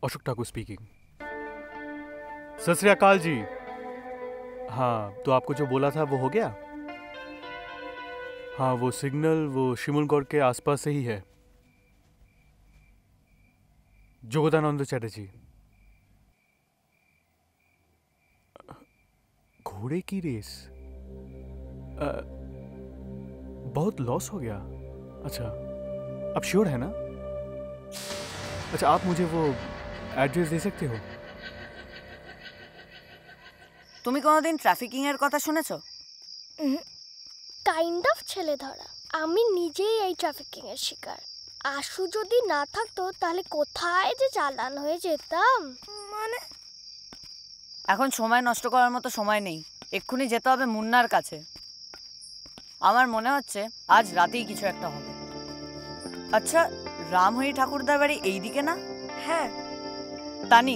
Ashok Thakur speaking. सत श्री अकाल जी। हाँ, तो आपको जो बोला था वो हो गया? हाँ, वो सिग्नल वो शिमुलगढ़ के आसपास से ही है। जोगदानंद चैटर्जी। घोड़े की रेस? बहुत लॉस हो गया। अच्छा, अब श्योर है ना? अच्छा, आप मुझे वो एड्रेस दे सकते हो? তুমি কোনোদিন ট্রাফিকিং এর কথা শুনেছো? কাইন্ড অফ ছেলে ধরা। আমি নিজেই এই ট্রাফিকিং এর শিকার। আশু যদি না থাকতো তাহলে কোথায় যে চালান হয়ে যেতাম। মানে এখন সময় নষ্ট করার মতো সময় নেই, এক্ষুনি যেতে হবে মুন্নার কাছে। আমার মনে হচ্ছে আজ রাতেই কিছু একটা হবে। আচ্ছা, রামহরি ঠাকুরদার বাড়ি এইদিকে না? হ্যাঁ। তানি,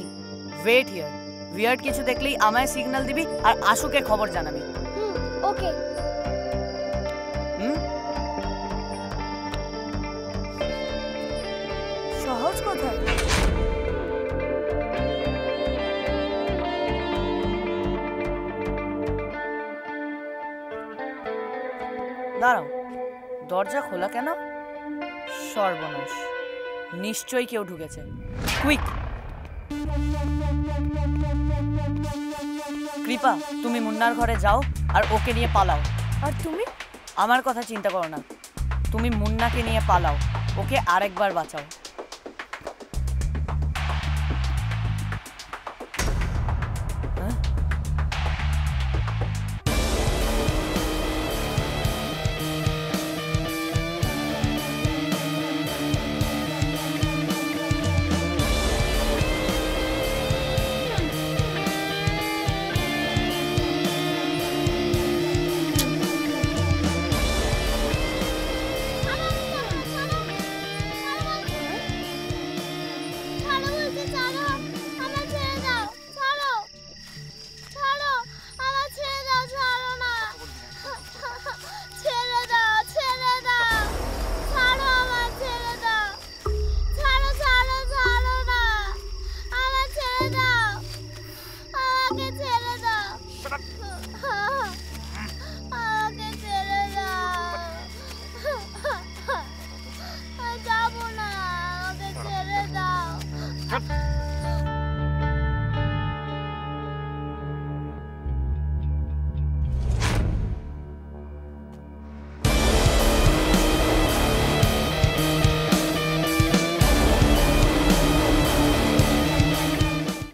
ওয়েট হিয়ার। উইয়ার্ড কিছু দেখলেই আমায় সিগন্যাল দিবি আর আশুকে খবর জানাবি। ওকে। সহজ কথা। দাঁড়াও, দরজা খোলা কেন? সর্বনাশ, নিশ্চয়ই কেউ ঢুকেছে। কুইক! কৃপা, তুমি মুন্নার ঘরে যাও আর ওকে নিয়ে পালাও। আর তুমি? আমার কথা চিন্তা করো না, তুমি মুন্নাকে নিয়ে পালাও, ওকে আরেকবার বাঁচাও।